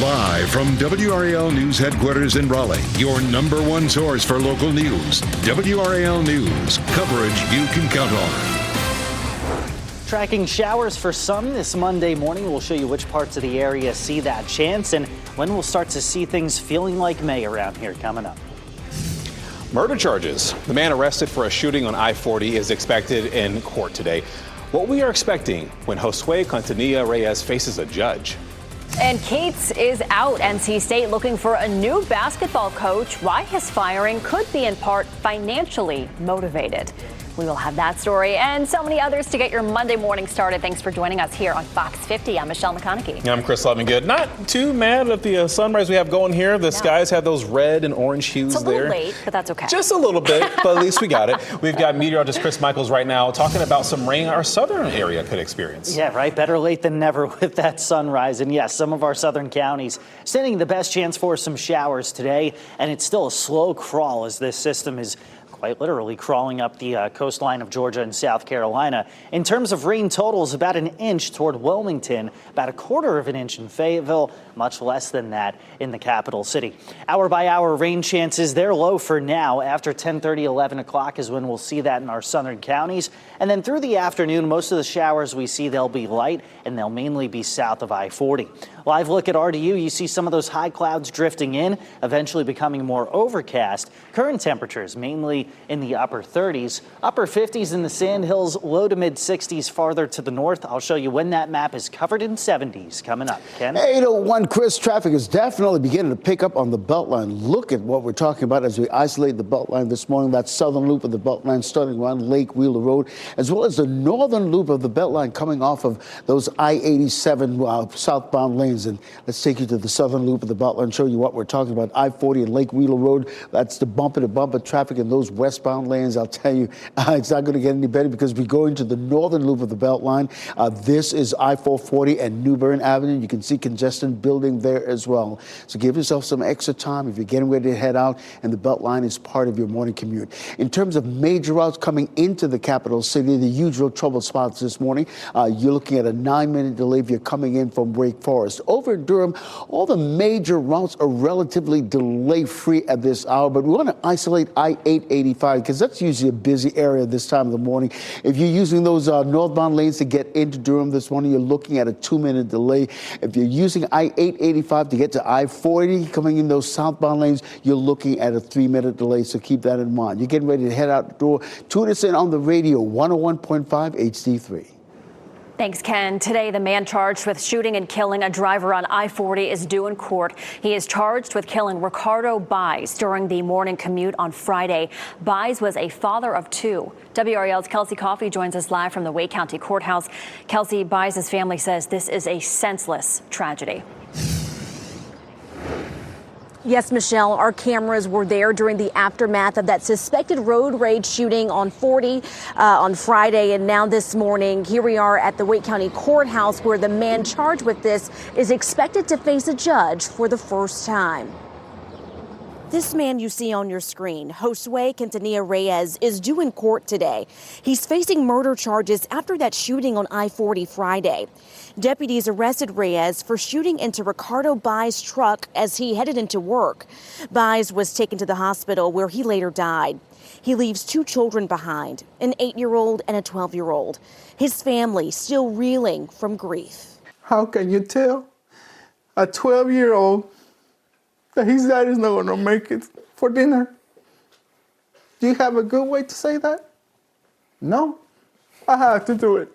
Live from WRAL News headquarters in Raleigh, your number one source for local news. WRAL News, coverage you can count on. Tracking showers for some this Monday morning. We'll show you which parts of the area see that chance and when we'll start to see things feeling like May around here coming up. Murder charges. The man arrested for a shooting on I-40 is expected in court today. What we are expecting when Josue Quintanilla Reyes faces a judge. And Cates is out. NC State looking for a new basketball coach. Why his firing could be in part financially motivated. We will have that story and so many others to get your Monday morning started. Thanks for joining us here on Fox 50. I'm Michelle McConaughey. I'm Chris Lovingood. Not too mad at the sunrise we have going here. The skies have those red and orange hues there. It's a little late, but that's okay. Just a little bit, but at least we got it. We've got meteorologist Chris Michaels right now talking about some rain our southern area could experience. Yeah, right. Better late than never with that sunrise. And yes, some of our southern counties standing the best chance for some showers today. And it's still a slow crawl as this system is quite literally crawling up the coastline of Georgia and South Carolina. In terms of rain totals, about an inch toward Wilmington, about a quarter of an inch in Fayetteville, much less than that in the capital city. Hour by hour rain chances, they're low for now. After 10:30, 11 o'clock is when we'll see that in our southern counties. And then through the afternoon, most of the showers we see, they'll be light and they'll mainly be south of I-40. Live look at RDU, you see some of those high clouds drifting in, eventually becoming more overcast. Current temperatures mainly in the upper 30s, upper 50s in the Sandhills, low to mid 60s farther to the north. I'll show you when that map is covered in 70s coming up. Ken? 801 Chris, traffic is definitely beginning to pick up on the Beltline. Look at what we're talking about as we isolate the Beltline this morning. That southern loop of the Beltline starting around Lake Wheeler Road, as well as the northern loop of the Beltline coming off of those I-87 southbound lanes. And let's take you to the southern loop of the Beltline and show you what we're talking about. I-40 and Lake Wheeler Road, that's the bumper-to-bumper traffic in those westbound lanes. I'll tell you, it's not going to get any better because we're going to the northern loop of the Beltline. This is I-440 and New Bern Avenue. You can see congestion building there as well. So give yourself some extra time if you're getting ready to head out and the Beltline is part of your morning commute. In terms of major routes coming into the capital city, the usual trouble spots this morning, you're looking at a 9-minute delay if you're coming in from Wake Forest. Over in Durham, all the major routes are relatively delay-free at this hour, but we want to isolate I-885 because that's usually a busy area this time of the morning. If you're using those northbound lanes to get into Durham this morning, you're looking at a 2-minute delay. If you're using I-885 to get to I-40, coming in those southbound lanes, you're looking at a 3-minute delay, so keep that in mind. You're getting ready to head out the door. Tune us in on the radio, 101.5 HD3. Thanks, Ken. Today, the man charged with shooting and killing a driver on I-40 is due in court. He is charged with killing Ricardo Baez during the morning commute on Friday. Baez was a father of 2. WRAL's Kelsey Coffey joins us live from the Wake County Courthouse. Kelsey, Baez's family says this is a senseless tragedy. Yes, Michelle, our cameras were there during the aftermath of that suspected road rage shooting on 40 on Friday. And now this morning, here we are at the Wake County Courthouse where the man charged with this is expected to face a judge for the first time. This man you see on your screen, Josue Quintanilla Reyes, is due in court today. He's facing murder charges after that shooting on I-40 Friday. Deputies arrested Reyes for shooting into Ricardo Baez's truck as he headed into work. Baez was taken to the hospital where he later died. He leaves 2 children behind, an 8-year-old and a 12-year-old. His family still reeling from grief. How can you tell a 12-year-old that his dad is not going to make it for dinner? Do you have a good way to say that? No, I have to do it.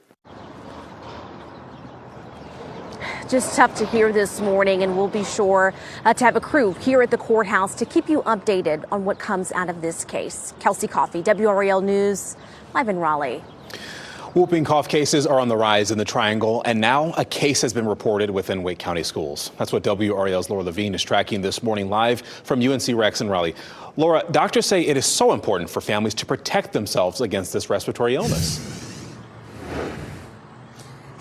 Just tough to hear this morning, and we'll be sure to have a crew here at the courthouse to keep you updated on what comes out of this case. Kelsey Coffey, WRAL News, live in Raleigh. Whooping cough cases are on the rise in the Triangle, and now a case has been reported within Wake County schools. That's what WRAL's Laura Levine is tracking this morning live from UNC Rex in Raleigh. Laura, doctors say it is so important for families to protect themselves against this respiratory illness.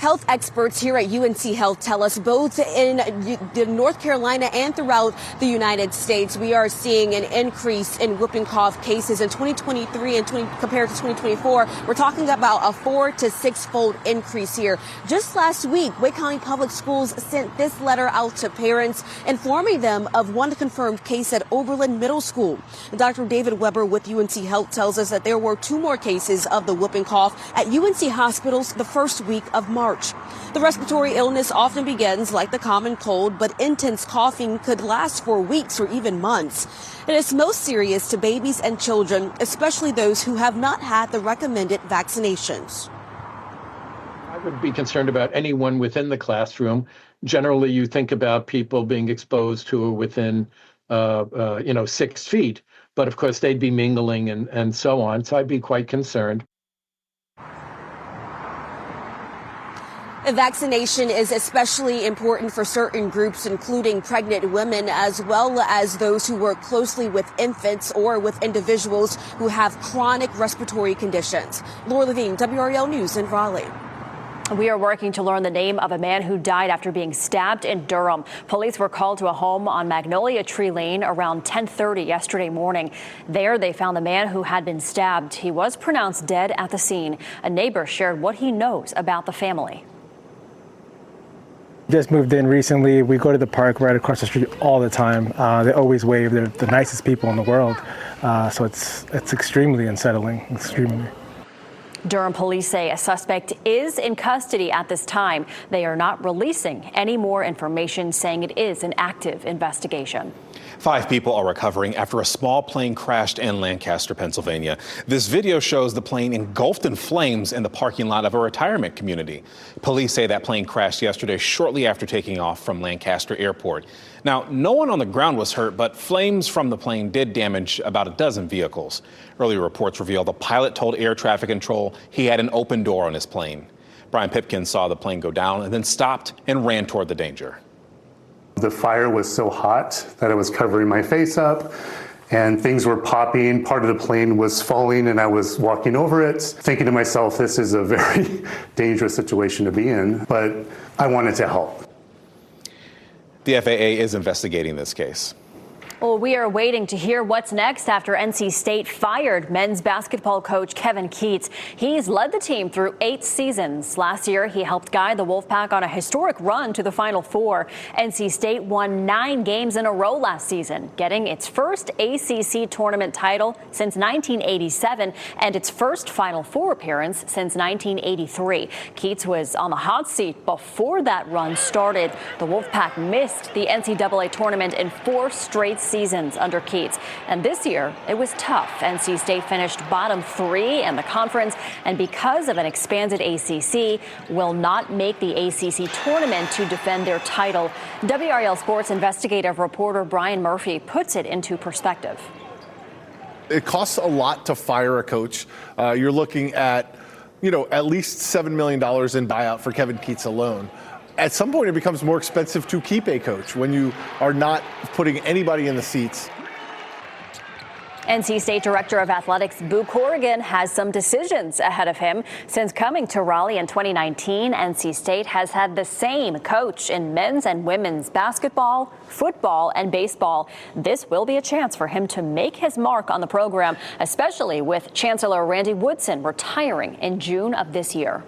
Health experts here at UNC Health tell us both in North Carolina and throughout the United States, we are seeing an increase in whooping cough cases in 2023 and compared to 2024. We're talking about a 4 to 6-fold increase here. Just last week, Wake County Public Schools sent this letter out to parents informing them of one confirmed case at Oberlin Middle School. Dr. David Weber with UNC Health tells us that there were 2 more cases of the whooping cough at UNC hospitals the first week of March. The respiratory illness often begins like the common cold, but intense coughing could last for weeks or even months. It is most serious to babies and children, especially those who have not had the recommended vaccinations. I would be concerned about anyone within the classroom. Generally, you think about people being exposed who are within 6 feet, but of course they'd be mingling and so on. So I'd be quite concerned. Vaccination is especially important for certain groups, including pregnant women, as well as those who work closely with infants or with individuals who have chronic respiratory conditions. Laura Levine, WRAL News in Raleigh. We are working to learn the name of a man who died after being stabbed in Durham. Police were called to a home on Magnolia Tree Lane around 10:30 yesterday morning. There, they found the man who had been stabbed. He was pronounced dead at the scene. A neighbor shared what he knows about the family. Just moved in recently. We go to the park right across the street all the time. They always wave. They're the nicest people in the world. So it's extremely unsettling, extremely. Durham police say a suspect is in custody at this time. They are not releasing any more information, saying it is an active investigation. 5 people are recovering after a small plane crashed in Lancaster, Pennsylvania. This video shows the plane engulfed in flames in the parking lot of a retirement community. Police say that plane crashed yesterday shortly after taking off from Lancaster Airport. Now, no one on the ground was hurt, but flames from the plane did damage about a dozen vehicles. Earlier reports reveal the pilot told air traffic control he had an open door on his plane. Brian Pipkin saw the plane go down and then stopped and ran toward the danger. The fire was so hot that it was covering my face up and things were popping. Part of the plane was falling and I was walking over it, thinking to myself, this is a very dangerous situation to be in, but I wanted to help. The FAA is investigating this case. Well, we are waiting to hear what's next after NC State fired men's basketball coach Kevin Keatts. He's led the team through 8 seasons. Last year, he helped guide the Wolfpack on a historic run to the Final Four. NC State won 9 games in a row last season, getting its first ACC tournament title since 1987 and its first Final Four appearance since 1983. Keatts was on the hot seat before that run started. The Wolfpack missed the NCAA tournament in 4 straight seasons under Keatts. And this year, it was tough. NC State finished bottom 3 in the conference, and because of an expanded ACC, will not make the ACC tournament to defend their title. WRAL Sports investigative reporter Brian Murphy puts it into perspective. It costs a lot to fire a coach. You're looking at, at least $7 million in buyout for Kevin Keatts alone. At some point, it becomes more expensive to keep a coach when you are not putting anybody in the seats. NC State Director of Athletics Boo Corrigan has some decisions ahead of him. Since coming to Raleigh in 2019, NC State has had the same coach in men's and women's basketball, football, and baseball. This will be a chance for him to make his mark on the program, especially with Chancellor Randy Woodson retiring in June of this year.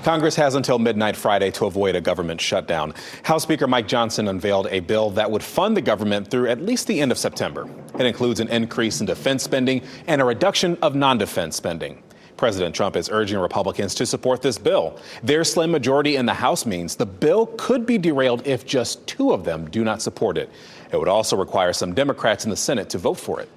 Congress has until midnight Friday to avoid a government shutdown. House Speaker Mike Johnson unveiled a bill that would fund the government through at least the end of September. It includes an increase in defense spending and a reduction of non-defense spending. President Trump is urging Republicans to support this bill. Their slim majority in the House means the bill could be derailed if just 2 of them do not support it. It would also require some Democrats in the Senate to vote for it.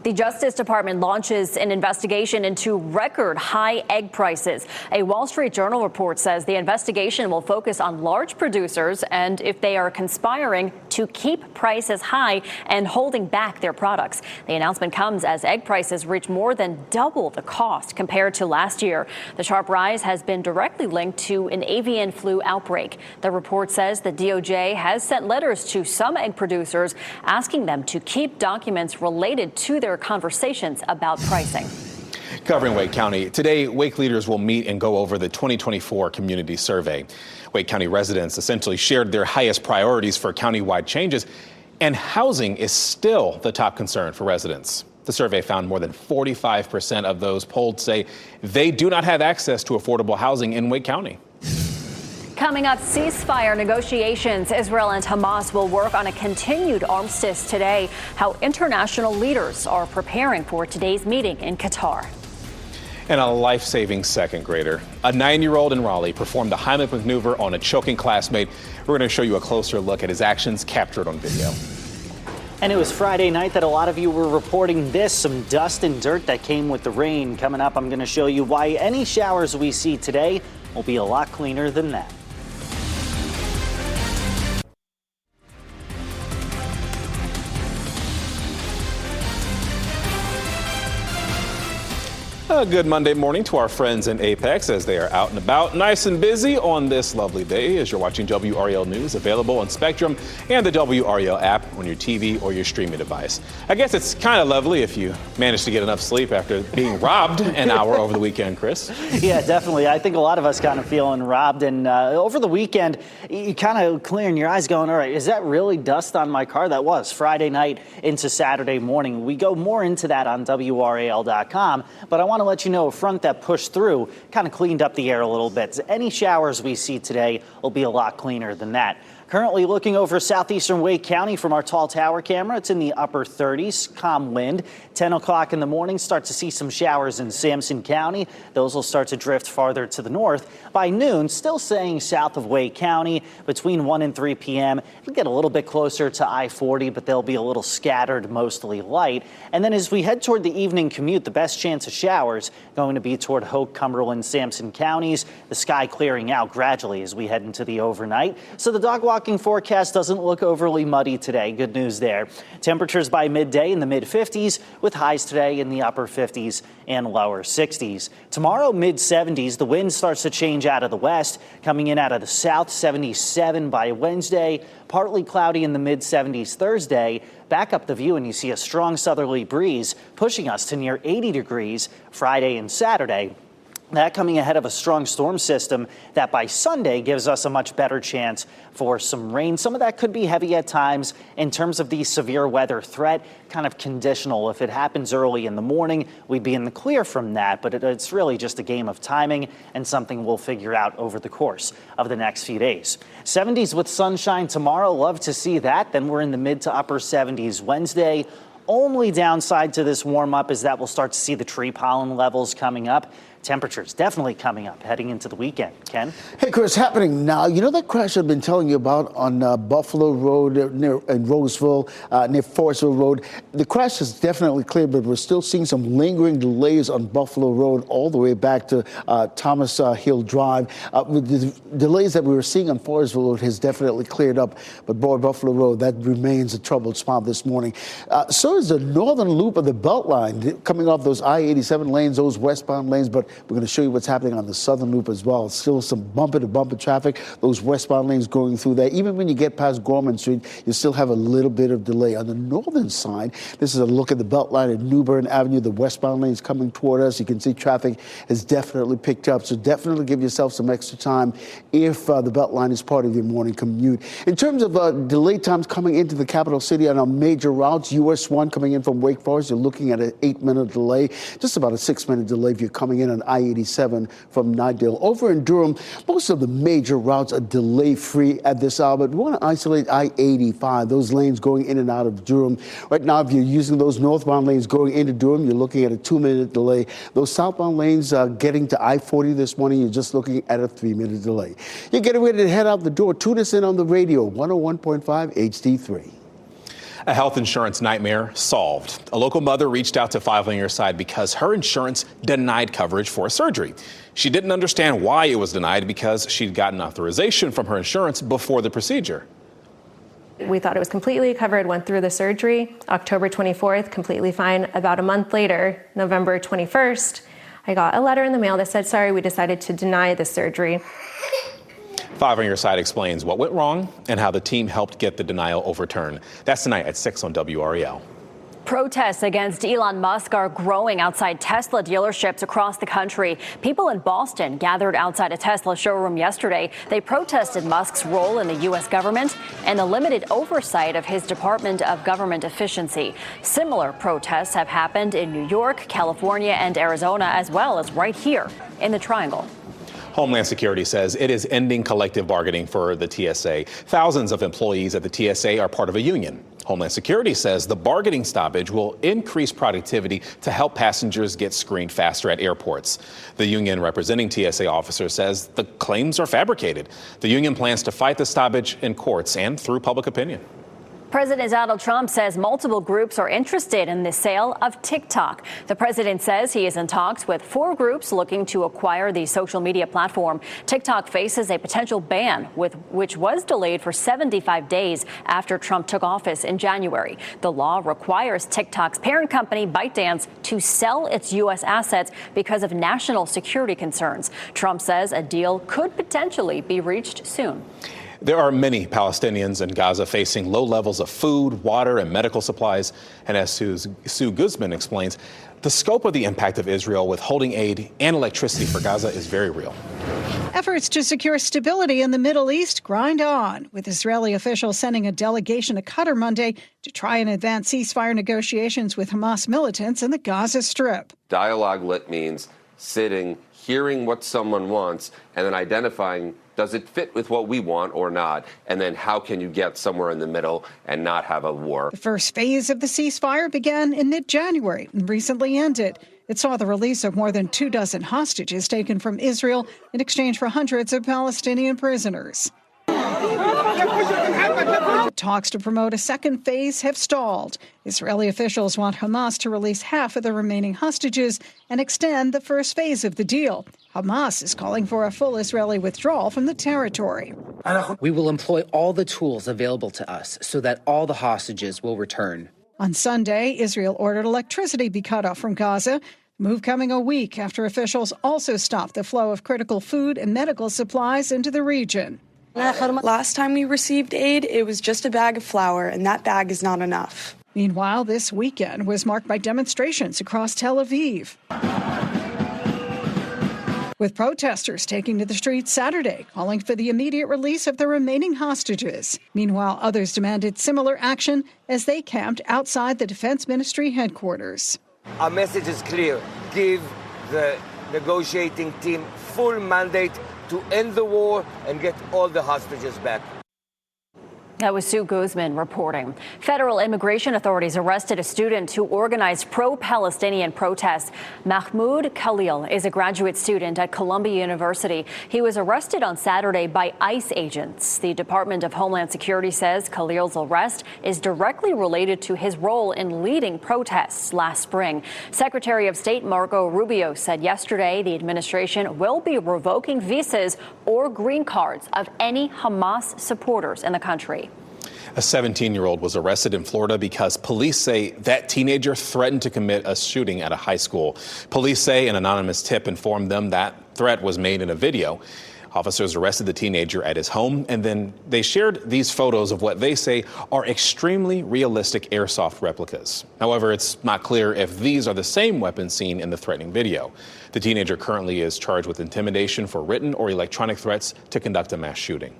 The Justice Department launches an investigation into record high egg prices. A Wall Street Journal report says the investigation will focus on large producers and if they are conspiring to keep prices high and holding back their products. The announcement comes as egg prices reach more than double the cost compared to last year. The sharp rise has been directly linked to an avian flu outbreak. The report says the DOJ has sent letters to some egg producers asking them to keep documents related to their conversations about pricing. Covering Wake County, today Wake leaders will meet and go over the 2024 community survey. Wake County residents essentially shared their highest priorities for countywide changes, and housing is still the top concern for residents. The survey found more than 45% of those polled say they do not have access to affordable housing in Wake County. Coming up, ceasefire negotiations. Israel and Hamas will work on a continued armistice today. How international leaders are preparing for today's meeting in Qatar. And a life-saving second grader. A 9-year-old in Raleigh performed the Heimlich maneuver on a choking classmate. We're going to show you a closer look at his actions captured on video. And it was Friday night that a lot of you were reporting this, some dust and dirt that came with the rain. Coming up, I'm going to show you why any showers we see today will be a lot cleaner than that. A good Monday morning to our friends in Apex as they are out and about, nice and busy on this lovely day as you're watching WRAL News, available on Spectrum and the WRAL app on your TV or your streaming device. I guess it's kind of lovely if you manage to get enough sleep after being robbed an hour over the weekend, Chris. Yeah, definitely. I think a lot of us kind of feeling robbed. And over the weekend, you kind of clearing your eyes going, all right, is that really dust on my car? That was Friday night into Saturday morning. We go more into that on WRAL.com, but I want to let you know a front that pushed through kind of cleaned up the air a little bit. Any showers we see today will be a lot cleaner than that. Currently looking over southeastern Wake County from our tall tower camera. It's in the upper 30s, calm wind. 10 o'clock in the morning, start to see some showers in Sampson County. Those will start to drift farther to the north. By noon, still staying south of Wake County between 1 and 3 p.m. It'll get a little bit closer to I-40, but they'll be a little scattered, mostly light. And then as we head toward the evening commute, the best chance of showers going to be toward Hoke, Cumberland, Sampson counties. The sky clearing out gradually as we head into the overnight. So the dog walking forecast doesn't look overly muddy today. Good news there. Temperatures by midday in the mid-50s with highs today in the upper 50s and lower 60s. Tomorrow, mid-70s. The wind starts to change out of the west, coming in out of the south, 77 by Wednesday. Partly cloudy in the mid-70s Thursday. Back up the view and you see a strong southerly breeze pushing us to near 80 degrees Friday and Saturday. That coming ahead of a strong storm system that by Sunday gives us a much better chance for some rain. Some of that could be heavy at times. In terms of the severe weather threat, kind of conditional. If it happens early in the morning, we'd be in the clear from that, but it's really just a game of timing and something we'll figure out over the course of the next few days. 70s with sunshine tomorrow. Love to see that. Then we're in the mid to upper 70s Wednesday. Only downside to this warm up is that we'll start to see the tree pollen levels coming up. Temperatures definitely coming up heading into the weekend. Ken? Hey, Chris, happening now. You know that crash I've been telling you about on Buffalo Road in Roseville, near Forestville Road? The crash is definitely clear, but we're still seeing some lingering delays on Buffalo Road all the way back to Thomas Hill Drive. With the delays that we were seeing on Forestville Road has definitely cleared up, but boy, Buffalo Road, that remains a troubled spot this morning. So is the northern loop of the Beltline coming off those I-87 lanes, those westbound lanes, but we're going to show you what's happening on the southern loop as well. Still some bumper-to-bumper traffic, those westbound lanes going through there. Even when you get past Gorman Street, you still have a little bit of delay. On the northern side, this is a look at the Beltline at New Bern Avenue. The westbound lanes coming toward us. You can see traffic has definitely picked up, so definitely give yourself some extra time if the Beltline is part of your morning commute. In terms of delay times coming into the capital city on our major routes, US 1 coming in from Wake Forest, you're looking at an 8-minute delay, just about a 6-minute delay if you're coming in on I-87 from Nightdale. Over in Durham, most of the major routes are delay-free at this hour, but we want to isolate I-85, those lanes going in and out of Durham. Right now, if you're using those northbound lanes going into Durham, you're looking at a 2-minute delay. Those southbound lanes getting to I-40 this morning, you're just looking at a 3-minute delay. You're getting ready to head out the door. Tune us in on the radio, 101.5 HD3. A health insurance nightmare solved. A local mother reached out to Five on Your Side because her insurance denied coverage for a surgery. She didn't understand why it was denied because she'd gotten authorization from her insurance before the procedure. We thought it was completely covered, went through the surgery, October 24th, completely fine. About a month later, November 21st, I got a letter in the mail that said, sorry, we decided to deny the surgery. Five on Your Side explains what went wrong and how the team helped get the denial overturned. That's tonight at 6 on WRAL. Protests against Elon Musk are growing outside Tesla dealerships across the country. People in Boston gathered outside a Tesla showroom yesterday. They protested Musk's role in the U.S. government and the limited oversight of his Department of Government Efficiency. Similar protests have happened in New York, California, and Arizona, as well as right here in the Triangle. Homeland Security says it is ending collective bargaining for the TSA. Thousands of employees at the TSA are part of a union. Homeland Security says the bargaining stoppage will increase productivity to help passengers get screened faster at airports. The union representing TSA officers says the claims are fabricated. The union plans to fight the stoppage in courts and through public opinion. President Donald Trump says multiple groups are interested in the sale of TikTok. The president says he is in talks with 4 groups looking to acquire the social media platform. TikTok faces a potential ban, which was delayed for 75 days after Trump took office in January. The law requires TikTok's parent company, ByteDance, to sell its U.S. assets because of national security concerns. Trump says a deal could potentially be reached soon. There are many Palestinians in Gaza facing low levels of food, water, and medical supplies. And as Sue Guzman explains, the scope of the impact of Israel withholding aid and electricity for Gaza is very real. Efforts to secure stability in the Middle East grind on, with Israeli officials sending a delegation to Qatar Monday to try and advance ceasefire negotiations with Hamas militants in the Gaza Strip. Dialogue lit means sitting, hearing what someone wants, and then identifying, does it fit with what we want or not? And then how can you get somewhere in the middle and not have a war? The first phase of the ceasefire began in mid-January and recently ended. It saw the release of more than 24 hostages taken from Israel in exchange for hundreds of Palestinian prisoners. Talks to promote a second phase have stalled. Israeli officials want Hamas to release half of the remaining hostages and extend the first phase of the deal. Hamas is calling for a full Israeli withdrawal from the territory. We will employ all the tools available to us so that all the hostages will return. On Sunday, Israel ordered electricity be cut off from Gaza, the move coming a week after officials also stopped the flow of critical food and medical supplies into the region. Last time we received aid, it was just a bag of flour, and that bag is not enough. Meanwhile, this weekend was marked by demonstrations across Tel Aviv, with protesters taking to the streets Saturday, calling for the immediate release of the remaining hostages. Meanwhile, others demanded similar action as they camped outside the Defense Ministry headquarters. Our message is clear. Give the negotiating team full mandate to end the war and get all the hostages back. That was Sue Guzman reporting. Federal immigration authorities arrested a student who organized pro-Palestinian protests. Mahmoud Khalil is a graduate student at Columbia University. He was arrested on Saturday by ICE agents. The Department of Homeland Security says Khalil's arrest is directly related to his role in leading protests last spring. Secretary of State Marco Rubio said yesterday the administration will be revoking visas or green cards of any Hamas supporters in the country. A 17-year-old was arrested in Florida because police say that teenager threatened to commit a shooting at a high school. Police say an anonymous tip informed them that threat was made in a video. Officers arrested the teenager at his home, and then they shared these photos of what they say are extremely realistic airsoft replicas. However, it's not clear if these are the same weapons seen in the threatening video. The teenager currently is charged with intimidation for written or electronic threats to conduct a mass shooting.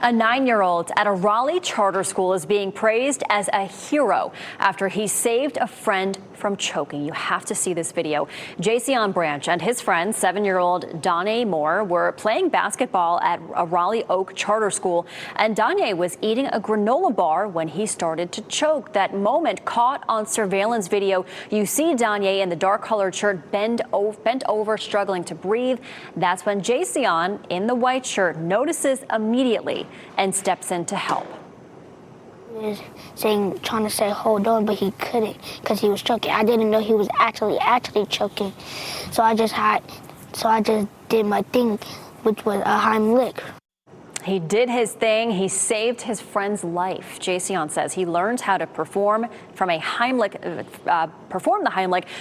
A 9-year-old at a Raleigh charter school is being praised as a hero after he saved a friend from choking. You have to see this video. Jason Branch and his friend, 7-year-old Danye Moore, were playing basketball at a Raleigh Oak charter school, and Danye was eating a granola bar when he started to choke. That moment caught on surveillance video. You see Danye in the dark-colored shirt bent over, struggling to breathe. That's when Jason, in the white shirt, notices immediately and steps in to help. He was trying to say hold on, but he couldn't because he was choking. I didn't know he was actually choking, so I just did my thing, which was a Heimlich. He did his thing. He saved his friend's life. Jason says he learned how to perform the Heimlich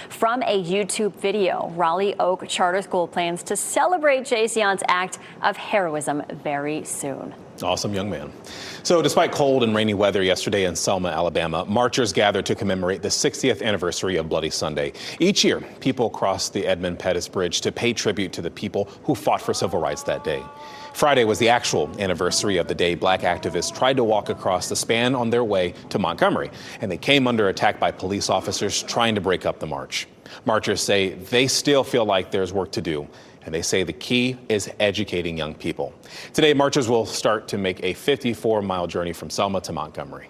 from a YouTube video. Raleigh Oak Charter School plans to celebrate Jason's act of heroism very soon. Awesome young man. So despite cold and rainy weather yesterday in Selma, Alabama, marchers gathered to commemorate the 60th anniversary of Bloody Sunday. Each year, people cross the Edmund Pettus Bridge to pay tribute to the people who fought for civil rights that day. Friday was the actual anniversary of the day black activists tried to walk across the span on their way to Montgomery, and they came under attack by police officers trying to break up the march. Marchers say they still feel like there's work to do, and they say the key is educating young people. Today, marchers will start to make a 54-mile journey from Selma to Montgomery.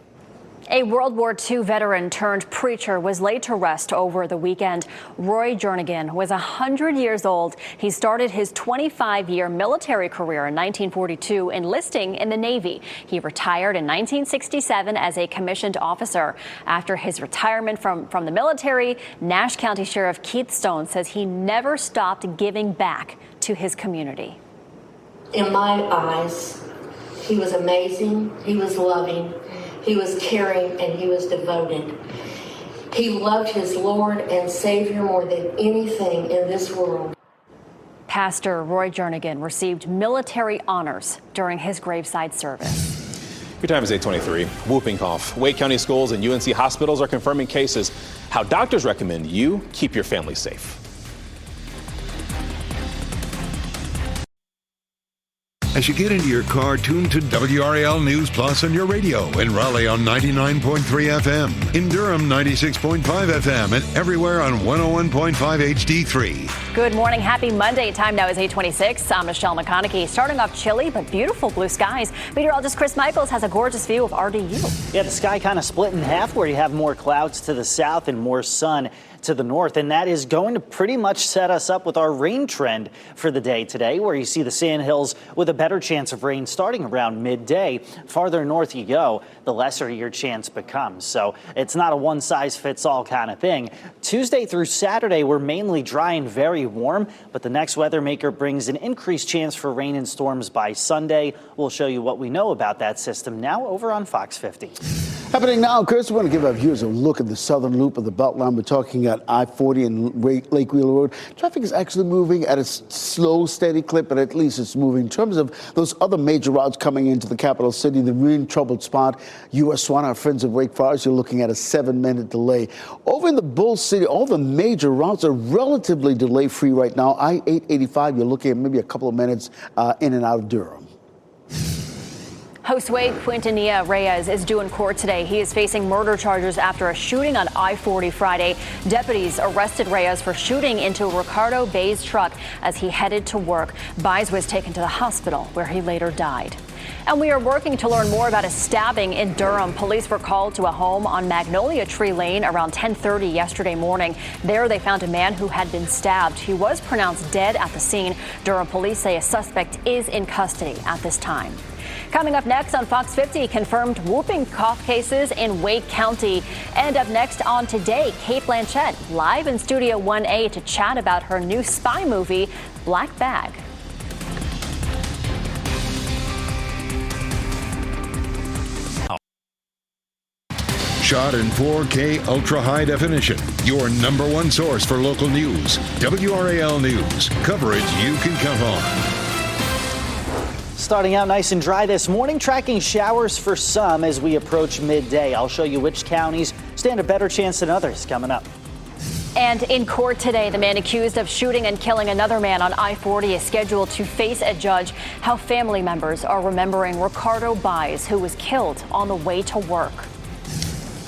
A World War II veteran turned preacher was laid to rest over the weekend. Roy Jernigan was 100 years old. He started his 25-year military career in 1942, enlisting in the Navy. He retired in 1967 as a commissioned officer. After his retirement from the military, Nash County Sheriff Keith Stone says he never stopped giving back to his community. In my eyes, he was amazing, he was loving, he was caring, and he was devoted. He loved his Lord and Savior more than anything in this world. Pastor Roy Jernigan received military honors during his graveside service. Your time is 8:23. Whooping cough. Wake County schools and UNC hospitals are confirming cases. How doctors recommend you keep your family safe. As you get into your car, tune to WRAL News Plus on your radio. In Raleigh on 99.3 FM. In Durham, 96.5 FM. And everywhere on 101.5 HD3. Good morning. Happy Monday. Time now is 8:26. I'm Michelle McConaughey. Starting off chilly, but beautiful blue skies. Meteorologist Chris Michaels has a gorgeous view of RDU. Yeah, the sky kind of split in half where you have more clouds to the south and more sun to the north, and that is going to pretty much set us up with our rain trend for the day today, where you see the Sandhills with a better chance of rain starting around midday. Farther north you go, the lesser your chance becomes. So it's not a one-size-fits-all kind of thing. Tuesday through Saturday, we're mainly dry and very warm, but the next weather maker brings an increased chance for rain and storms by Sunday. We'll show you what we know about that system now over on Fox 50. Happening now, Chris, we want to give our viewers a look at the southern loop of the Beltline. We're talking at I-40 and Lake Wheeler Road. Traffic is actually moving at a slow, steady clip, but at least it's moving. In terms of those other major routes coming into the capital city, the really troubled spot, US 1, our friends at Wake Forest, you're looking at a 7-minute delay. Over in the Bull City, all the major routes are relatively delay-free right now. I-885, you're looking at maybe a couple of minutes in and out of Durham. Josue Quintanilla Reyes is due in court today. He is facing murder charges after a shooting on I-40 Friday. Deputies arrested Reyes for shooting into Ricardo Bay's truck as he headed to work. Baez was taken to the hospital where he later died. And we are working to learn more about a stabbing in Durham. Police were called to a home on Magnolia Tree Lane around 10:30 yesterday morning. There they found a man who had been stabbed. He was pronounced dead at the scene. Durham police say a suspect is in custody at this time. Coming up next on Fox 50, confirmed whooping cough cases in Wake County. And up next on Today, Kate Blanchett live in Studio 1A to chat about her new spy movie, Black Bag. Shot in 4K ultra high definition. Your number one source for local news. WRAL News. Coverage you can count on. Starting out nice and dry this morning, tracking showers for some as we approach midday. I'll show you which counties stand a better chance than others coming up. And in court today, the man accused of shooting and killing another man on I-40 is scheduled to face a judge. How family members are remembering Ricardo Baez, who was killed on the way to work.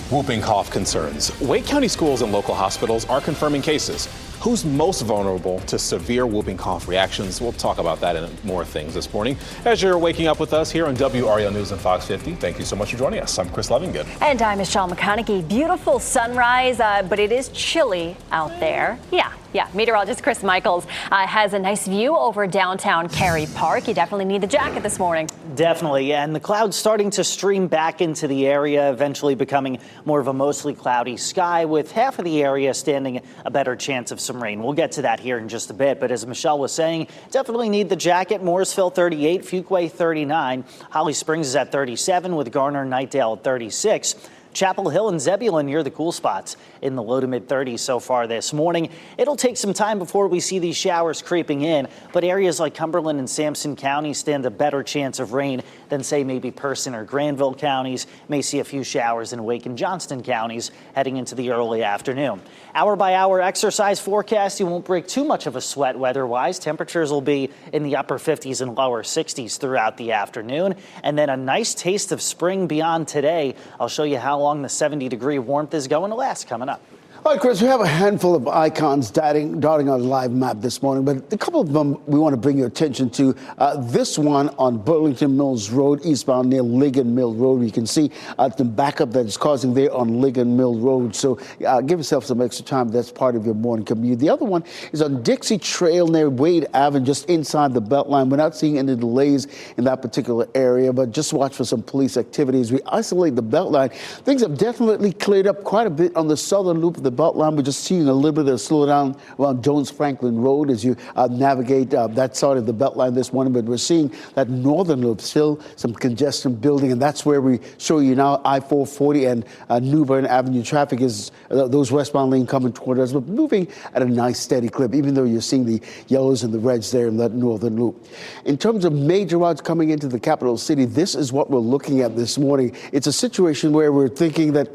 Whooping cough concerns. Wake County schools and local hospitals are confirming cases. Who's most vulnerable to severe whooping cough reactions? We'll talk about that and more things this morning. As you're waking up with us here on WRAL News and Fox 50, thank you so much for joining us. I'm Chris Lovingood. And I'm Michelle McConaughey. Beautiful sunrise, but it is chilly out there. Yeah. Meteorologist Chris Michaels has a nice view over downtown Cary Park. You definitely need the jacket this morning. Definitely, and the clouds starting to stream back into the area, eventually becoming more of a mostly cloudy sky with half of the area standing a better chance of some rain. We'll get to that here in just a bit, but as Michelle was saying, definitely need the jacket. Morrisville 38, Fuquay 39, Holly Springs is at 37 with Garner and Nightdale at 36. Chapel Hill and Zebulon near the cool spots in the low to mid 30s so far this morning. It'll take some time before we see these showers creeping in, but areas like Cumberland and Sampson counties stand a better chance of rain than, say, maybe Person or Granville counties. May see a few showers in Wake and Johnston counties heading into the early afternoon. Hour by hour exercise forecast. You won't break too much of a sweat weather-wise. Temperatures will be in the upper 50s and lower 60s throughout the afternoon. And then a nice taste of spring beyond today. I'll show you how long the 70-degree warmth is going to last coming up. All right, Chris, we have a handful of icons dotting our live map this morning, but a couple of them we want to bring your attention to. This one on Burlington Mills Road, eastbound near Ligon Mill Road. You can see the backup that is causing there on Ligon Mill Road. So give yourself some extra time. That's part of your morning commute. The other one is on Dixie Trail near Wade Avenue, just inside the Beltline. We're not seeing any delays in that particular area, but just watch for some police activities. We isolate the Beltline. Things have definitely cleared up quite a bit on the southern loop of the Beltline. We're just seeing a little bit of slowdown around Jones Franklin Road as you navigate that side of the Beltline this morning. But we're seeing that northern loop still some congestion building, and that's where we show you now I-440 and New Bern Avenue traffic is those westbound lane coming toward us, but moving at a nice steady clip, even though you're seeing the yellows and the reds there in that northern loop. In terms of major routes coming into the capital city, this is what we're looking at this morning. It's a situation where we're thinking that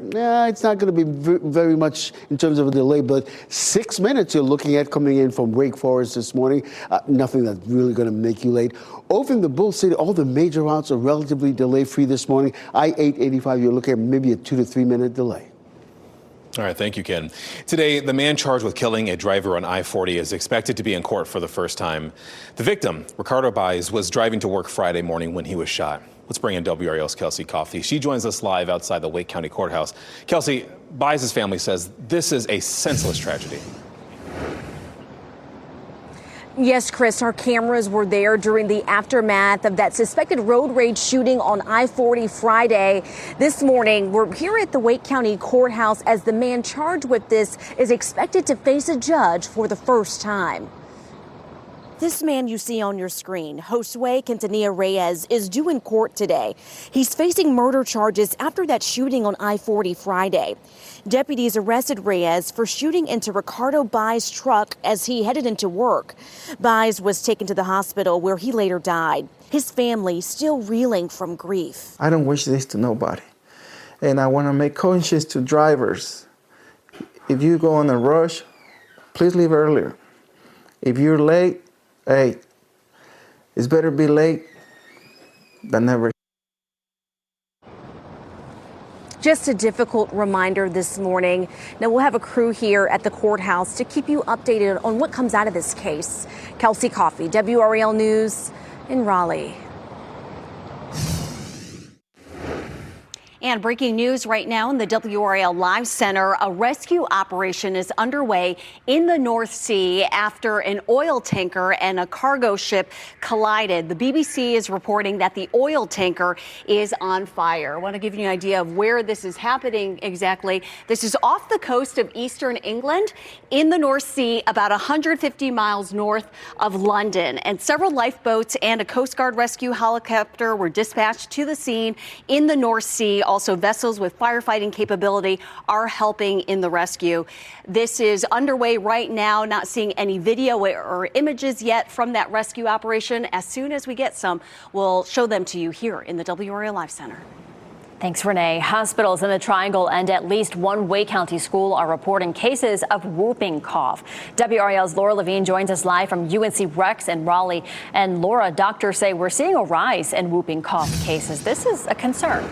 it's not going to be very much in terms of a delay, but 6 minutes you're looking at coming in from Wake Forest this morning. Nothing that's really going to make you late. Over in the Bull City, all the major routes are relatively delay-free this morning. I-885, you're looking at maybe a 2 to 3 minute delay. All right, thank you, Ken. Today, the man charged with killing a driver on I-40 is expected to be in court for the first time. The victim, Ricardo Baez, was driving to work Friday morning when he was shot. Let's bring in WRAL's Kelsey Coffey. She joins us live outside the Wake County Courthouse. Kelsey, Baez's family says this is a senseless tragedy. Yes, Chris, our cameras were there during the aftermath of that suspected road rage shooting on I-40 Friday. This morning, we're here at the Wake County Courthouse as the man charged with this is expected to face a judge for the first time. This man you see on your screen, Josue Quintanilla Reyes, is due in court today. He's facing murder charges after that shooting on I-40 Friday. Deputies arrested Reyes for shooting into Ricardo Baez's truck as he headed into work. Baez was taken to the hospital where he later died. His family still reeling from grief. I don't wish this to nobody. And I want to make conscious to drivers. If you go on a rush, please leave earlier. If you're late, hey, it's better be late than never. Just a difficult reminder this morning. Now, we'll have a crew here at the courthouse to keep you updated on what comes out of this case. Kelsey Coffey, WRAL News in Raleigh. And breaking news right now in the WRAL Live Center, a rescue operation is underway in the North Sea after an oil tanker and a cargo ship collided. The BBC is reporting that the oil tanker is on fire. I want to give you an idea of where this is happening exactly. This is off the coast of eastern England in the North Sea, about 150 miles north of London. And several lifeboats and a Coast Guard rescue helicopter were dispatched to the scene in the North Sea. Also, vessels with firefighting capability are helping in the rescue. This is underway right now, not seeing any video or images yet from that rescue operation. As soon as we get some, we'll show them to you here in the WRAL Live Center. Thanks, Renee. Hospitals in the Triangle and at least one Wake County school are reporting cases of whooping cough. WRAL's Laura Levine joins us live from UNC Rex in Raleigh. And Laura, doctors say we're seeing a rise in whooping cough cases. This is a concern.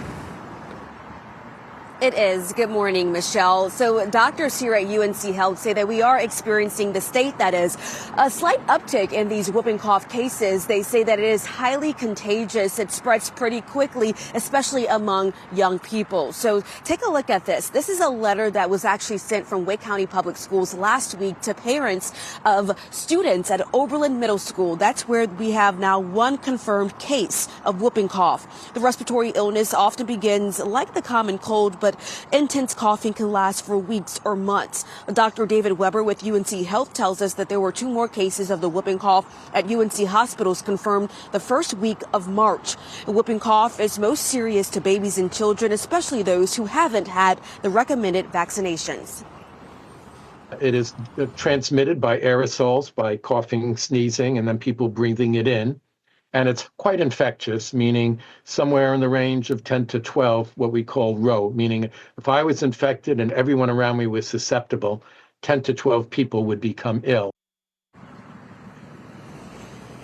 It is. Good morning, Michelle. So doctors here at UNC Health say that we are experiencing the state that is a slight uptick in these whooping cough cases. They say that it is highly contagious. It spreads pretty quickly, especially among young people. So take a look at this. This is a letter that was actually sent from Wake County Public Schools last week to parents of students at Oberlin Middle School. That's where we have now one confirmed case of whooping cough. The respiratory illness often begins like the common cold, but but intense coughing can last for weeks or months. Dr. David Weber with UNC Health tells us that there were 2 more cases of the whooping cough at UNC hospitals confirmed the first week of March. The whooping cough is most serious to babies and children, especially those who haven't had the recommended vaccinations. It is transmitted by aerosols, by coughing, sneezing, and then people breathing it in. And it's quite infectious, meaning somewhere in the range of 10 to 12, what we call RAL, meaning if I was infected and everyone around me was susceptible, 10 to 12 people would become ill.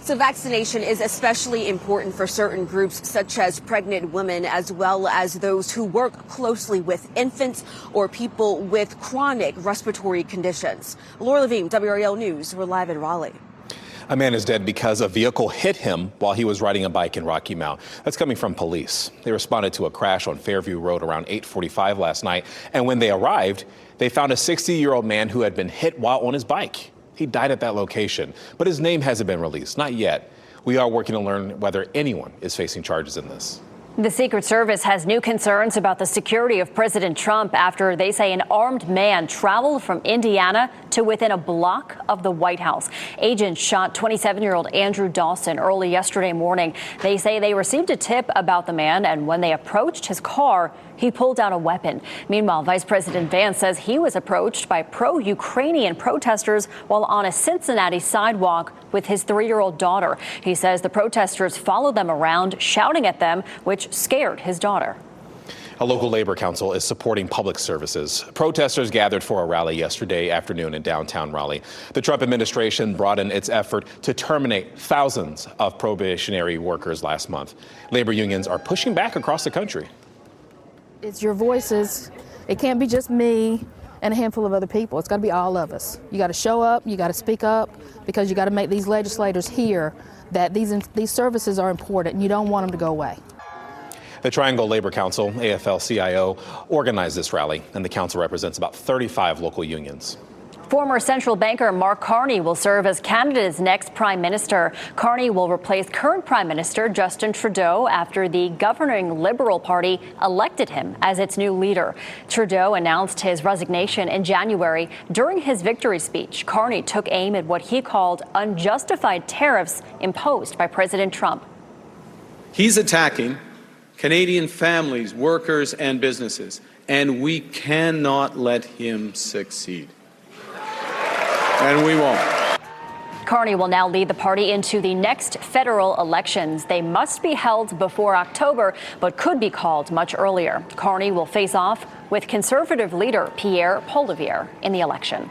So vaccination is especially important for certain groups, such as pregnant women, as well as those who work closely with infants or people with chronic respiratory conditions. Laura Levine, WRAL News. We're live in Raleigh. A man is dead because a vehicle hit him while he was riding a bike in Rocky Mount. That's coming from police. They responded to a crash on Fairview Road around 8:45 last night. And when they arrived, they found a 60-year-old man who had been hit while on his bike. He died at that location, but his name hasn't been released, not yet. We are working to learn whether anyone is facing charges in this. The Secret Service has new concerns about the security of President Trump after they say an armed man traveled from Indiana to within a block of the White House. Agents shot 27-year-old Andrew Dawson early yesterday morning. They say they received a tip about the man, and when they approached his car, he pulled out a weapon. Meanwhile, Vice President Vance says he was approached by pro-Ukrainian protesters while on a Cincinnati sidewalk with his 3-year-old daughter. He says the protesters followed them around, shouting at them, which scared his daughter. A local labor council is supporting public services. Protesters gathered for a rally yesterday afternoon in downtown Raleigh. The Trump administration broadened its effort to terminate thousands of probationary workers last month. Labor unions are pushing back across the country. It's your voices. It can't be just me and a handful of other people. It's got to be all of us. You got to show up. You got to speak up, because you got to make these legislators hear that these services are important and you don't want them to go away. The Triangle Labor Council, AFL-CIO, organized this rally, and the council represents about 35 local unions. Former central banker Mark Carney will serve as Canada's next prime minister. Carney will replace current prime minister Justin Trudeau after the governing Liberal Party elected him as its new leader. Trudeau announced his resignation in January. During his victory speech, Carney took aim at what he called unjustified tariffs imposed by President Trump. He's attacking Canadian families, workers, and businesses, and we cannot let him succeed. And we won't. Carney will now lead the party into the next federal elections. They must be held before October, but could be called much earlier. Carney will face off with conservative leader Pierre Poilievre in the election.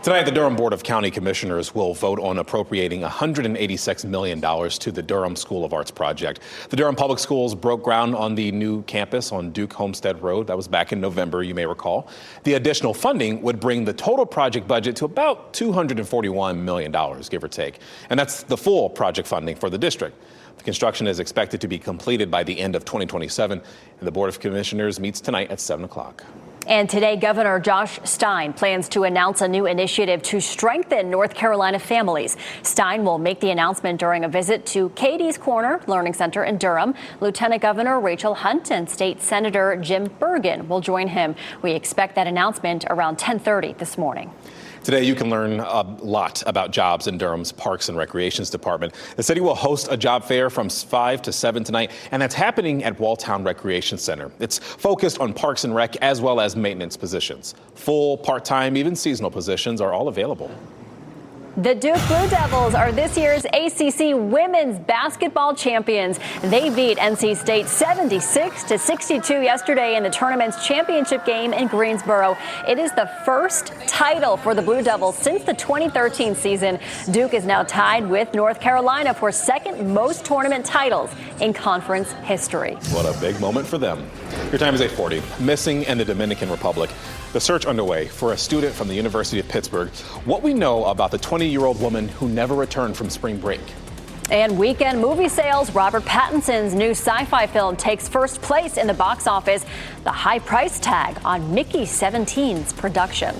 Tonight, the Durham Board of County Commissioners will vote on appropriating $186 million to the Durham School of Arts project. The Durham Public Schools broke ground on the new campus on Duke Homestead Road. That was back in November, you may recall. The additional funding would bring the total project budget to about $241 million, give or take. And that's the full project funding for the district. The construction is expected to be completed by the end of 2027, and the Board of Commissioners meets tonight at 7 o'clock. And today, Governor Josh Stein plans to announce a new initiative to strengthen North Carolina families. Stein will make the announcement during a visit to Katie's Corner Learning Center in Durham. Lieutenant Governor Rachel Hunt and State Senator Jim Bergen will join him. We expect that announcement around 10:30 this morning. Today, you can learn a lot about jobs in Durham's Parks and Recreations Department. The city will host a job fair from 5 to 7 tonight, and that's happening at Walltown Recreation Center. It's focused on parks and rec as well as maintenance positions. Full, part-time, even seasonal positions are all available. The Duke Blue Devils are this year's ACC women's basketball champions. They beat NC State 76-62 yesterday in the tournament's championship game in Greensboro. It is the first title for the Blue Devils since the 2013 season. Duke is now tied with North Carolina for second most tournament titles in conference history. What a big moment for them. Your time is 8:40. Missing in the Dominican Republic. The search underway for a student from the University of Pittsburgh. What we know about the 20-year-old woman who never returned from spring break. And weekend movie sales, Robert Pattinson's new sci-fi film takes first place in the box office. The high price tag on Mickey 17's production.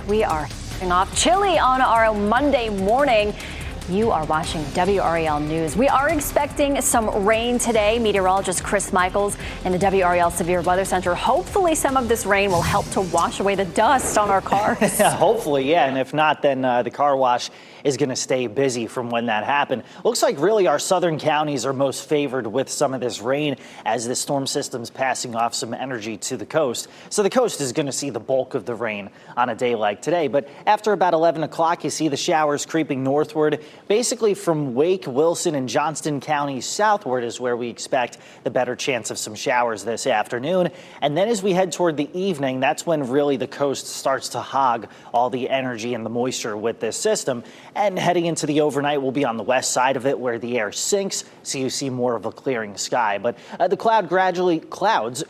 We are Off chilly on our Monday morning. You are watching WRAL News. We are expecting some rain today. Meteorologist Chris Michaels in the WRAL Severe Weather Center. Hopefully some of this rain will help to wash away the dust on our cars. Yeah, hopefully, yeah. And if not, then the car wash is going to stay busy from when that happened. Looks like really our southern counties are most favored with some of this rain as the storm system's passing off some energy to the coast. So the coast is going to see the bulk of the rain on a day like today. But after about 11 o'clock, you see the showers creeping northward. Basically from Wake, Wilson, and Johnston counties southward is where we expect the better chance of some showers this afternoon. And then as we head toward the evening, that's when really the coast starts to hog all the energy and the moisture with this system. And heading into the overnight, we'll be on the west side of it where the air sinks, so you see more of a clearing sky. But the clouds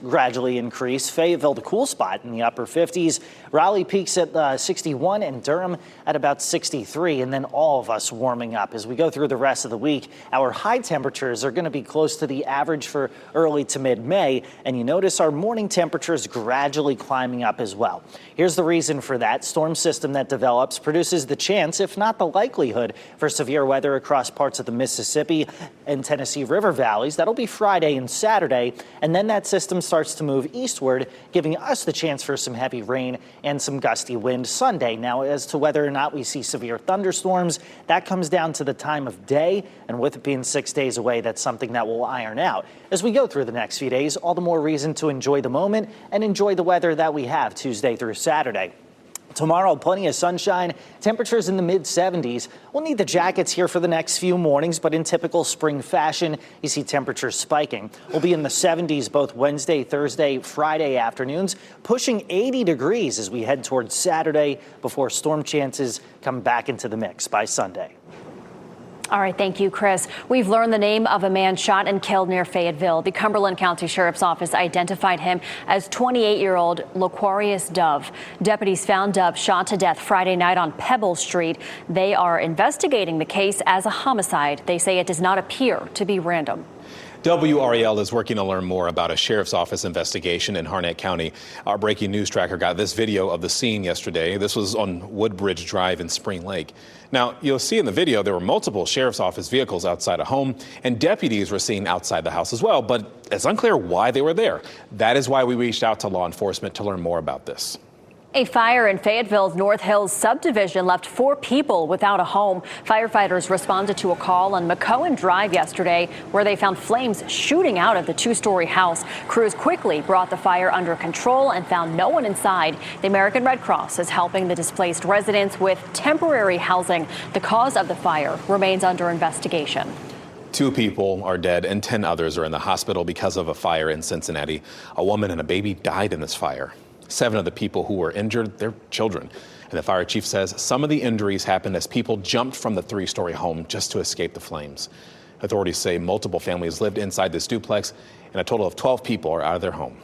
gradually increase. Fayetteville, the cool spot in the upper 50s. Raleigh peaks at 61 and Durham at about 63. And then all of us warming up. As we go through the rest of the week, our high temperatures are going to be close to the average for early to mid-May. And you notice our morning temperatures gradually climbing up as well. Here's the reason for that. Storm system that develops produces the chance, if not the likelihood, for severe weather across parts of the Mississippi and Tennessee River valleys. That'll be Friday and Saturday. And then that system starts to move eastward, giving us the chance for some heavy rain and some gusty wind Sunday. Now, as to whether or not we see severe thunderstorms, that comes down to the time of day. And with it being 6 days away, that's something that will iron out. As we go through the next few days, all the more reason to enjoy the moment and enjoy the weather that we have Tuesday through Saturday. Tomorrow, plenty of sunshine, temperatures in the mid-70s. We'll need the jackets here for the next few mornings, but in typical spring fashion, you see temperatures spiking. We'll be in the 70s both Wednesday, Thursday, Friday afternoons, pushing 80 degrees as we head towards Saturday before storm chances come back into the mix by Sunday. All right, thank you, Chris. We've learned the name of a man shot and killed near Fayetteville. The Cumberland County Sheriff's Office identified him as 28-year-old Loquarius Dove. Deputies found Dove shot to death Friday night on Pebble Street. They are investigating the case as a homicide. They say it does not appear to be random. WRAL is working to learn more about a sheriff's office investigation in Harnett County. Our breaking news tracker got this video of the scene yesterday. This was on Woodbridge Drive in Spring Lake. Now, you'll see in the video there were multiple sheriff's office vehicles outside a home, and deputies were seen outside the house as well, but it's unclear why they were there. That is why we reached out to law enforcement to learn more about this. A fire in Fayetteville's North Hills subdivision left 4 people without a home. Firefighters responded to a call on McCohen Drive yesterday where they found flames shooting out of the 2-story house. Crews quickly brought the fire under control and found no one inside. The American Red Cross is helping the displaced residents with temporary housing. The cause of the fire remains under investigation. 2 people are dead and 10 others are in the hospital because of a fire in Cincinnati. A woman and a baby died in this fire. 7 of the people who were injured, they're children. And the fire chief says some of the injuries happened as people jumped from the 3-story home just to escape the flames. Authorities say multiple families lived inside this duplex, and a total of 12 people are out of their home.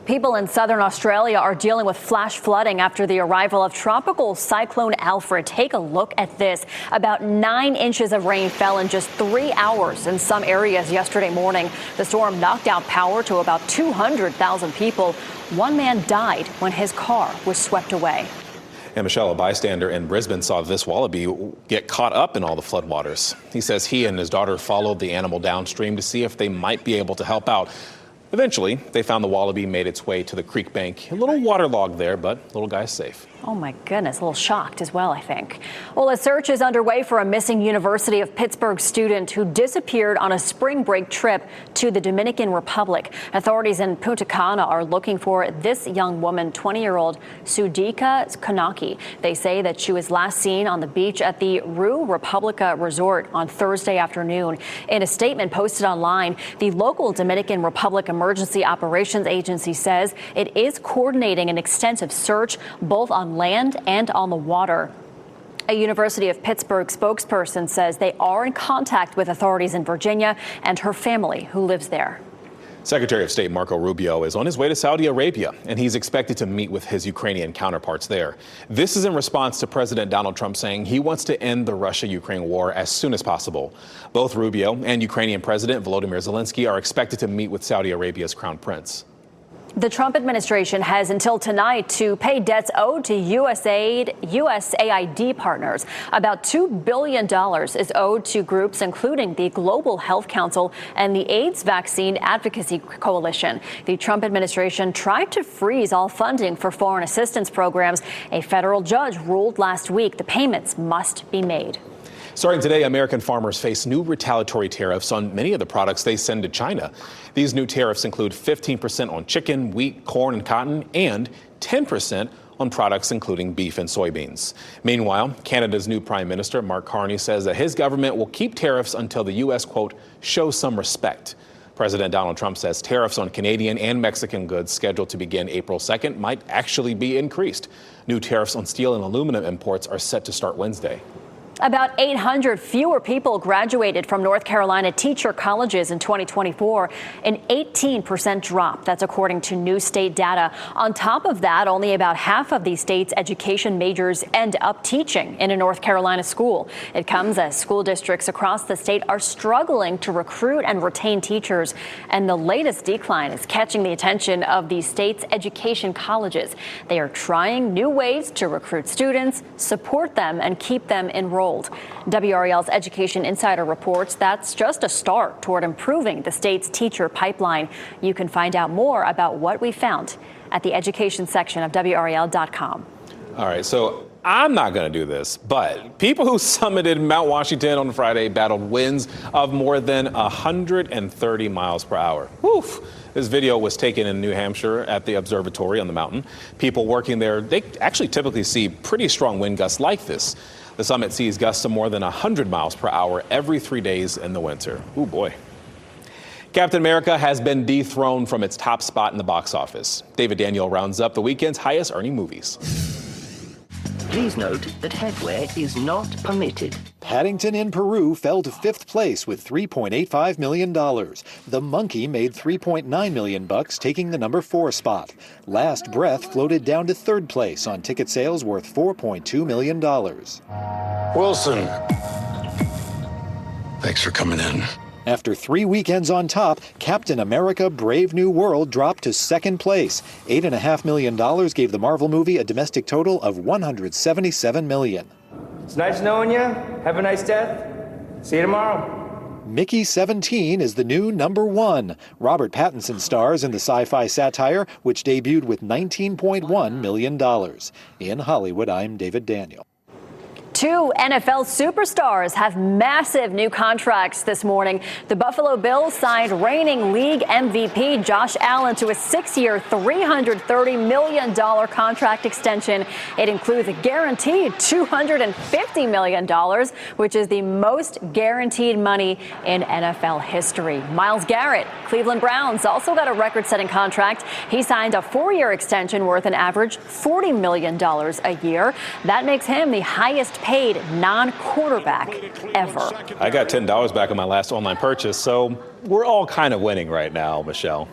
People in southern Australia are dealing with flash flooding after the arrival of tropical cyclone Alfred. Take a look at this. About 9 inches of rain fell in just 3 hours in some areas yesterday morning. The storm knocked out power to about 200,000 people. 1 man died when his car was swept away. And Michelle, a bystander in Brisbane, saw this wallaby get caught up in all the floodwaters. He says he and his daughter followed the animal downstream to see if they might be able to help out. Eventually, they found the wallaby made its way to the creek bank. A little waterlogged there, but little guy's safe. Oh, my goodness. A little shocked as well, I think. Well, a search is underway for a missing University of Pittsburgh student who disappeared on a spring break trip to the Dominican Republic. Authorities in Punta Cana are looking for this young woman, 20-year-old Sudika Kanaki. They say that she was last seen on the beach at the Ru Republica Resort on Thursday afternoon. In a statement posted online, the local Dominican Republic Emergency Operations Agency says it is coordinating an extensive search both on land and on the water. A University of Pittsburgh spokesperson says they are in contact with authorities in Virginia and her family who lives there. Secretary of State Marco Rubio is on his way to Saudi Arabia, and he's expected to meet with his Ukrainian counterparts there. This is in response to President Donald Trump saying he wants to end the Russia-Ukraine war as soon as possible. Both Rubio and Ukrainian President Volodymyr Zelensky are expected to meet with Saudi Arabia's crown prince. The Trump administration has until tonight to pay debts owed to USAID partners. About $2 billion is owed to groups including the Global Health Council and the AIDS Vaccine Advocacy Coalition. The Trump administration tried to freeze all funding for foreign assistance programs. A federal judge ruled last week the payments must be made. Starting today, American farmers face new retaliatory tariffs on many of the products they send to China. These new tariffs include 15% on chicken, wheat, corn, and cotton, and 10% on products including beef and soybeans. Meanwhile, Canada's new Prime Minister, Mark Carney, says that his government will keep tariffs until the U.S., quote, shows some respect. President Donald Trump says tariffs on Canadian and Mexican goods scheduled to begin April 2nd might actually be increased. New tariffs on steel and aluminum imports are set to start Wednesday. About 800 fewer people graduated from North Carolina teacher colleges in 2024, an 18% drop. That's according to new state data. On top of that, only about half of the state's education majors end up teaching in a North Carolina school. It comes as school districts across the state are struggling to recruit and retain teachers. And the latest decline is catching the attention of the state's education colleges. They are trying new ways to recruit students, support them, and keep them enrolled. WRAL's Education Insider reports that's just a start toward improving the state's teacher pipeline. You can find out more about what we found at the education section of WRAL.com. All right, so I'm not going to do this, but people who summited Mount Washington on Friday battled winds of more than 130 miles per hour. Woof. This video was taken in New Hampshire at the observatory on the mountain. People working there, they actually typically see pretty strong wind gusts like this. The summit sees gusts of more than 100 miles per hour every 3 days in the winter. Ooh, boy. Captain America has been dethroned from its top spot in the box office. David Daniel rounds up the weekend's highest earning movies. Please note that headwear is not permitted. Paddington in Peru fell to 5th place with $3.85 million. The Monkey made $3.9 million, taking the number 4 spot. Last Breath floated down to 3rd place on ticket sales worth $4.2 million. Wilson, thanks for coming in. After 3 weekends on top, Captain America Brave New World dropped to 2nd place. $8.5 million gave the Marvel movie a domestic total of $177 million. It's nice knowing you. Have a nice death. See you tomorrow. Mickey 17 is the new number 1. Robert Pattinson stars in the sci-fi satire, which debuted with $19.1 million. In Hollywood, I'm David Daniel. 2 NFL superstars have massive new contracts this morning. The Buffalo Bills signed reigning league MVP Josh Allen to a 6-year, $330 million contract extension. It includes a guaranteed $250 million, which is the most guaranteed money in NFL history. Myles Garrett, Cleveland Browns, also got a record-setting contract. He signed a 4-year extension worth an average $40 million a year. That makes him the highest paid non-quarterback ever. I got $10 back on my last online purchase, so we're all kind of winning right now, Michelle.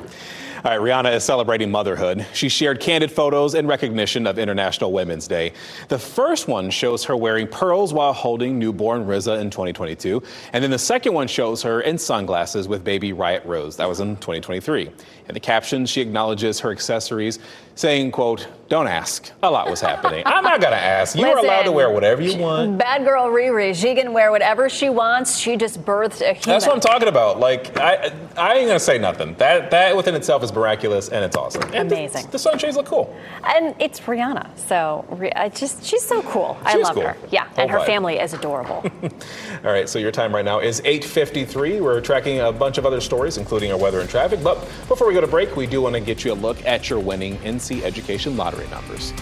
All right, Rihanna is celebrating motherhood. She shared candid photos in recognition of International Women's Day. The first one shows her wearing pearls while holding newborn Rizza in 2022. And then the second one shows her in sunglasses with baby Riot Rose. That was in 2023. In the caption, she acknowledges her accessories, saying, quote, "Don't ask. A lot was happening." I'm not going to ask. You are allowed to wear whatever you want. Bad girl Riri. She can wear whatever she wants. She just birthed a human. That's what I'm talking about. Like, I ain't going to say nothing. That within itself is miraculous, and it's awesome. And amazing. The sunshades look cool. And it's Rihanna. So she's so cool. I love her. Yeah. And her family is adorable. All right. So your time right now is 8:53. We're tracking a bunch of other stories, including our weather and traffic. But before we go to break, we do want to get you a look at your winning NC Education lottery numbers.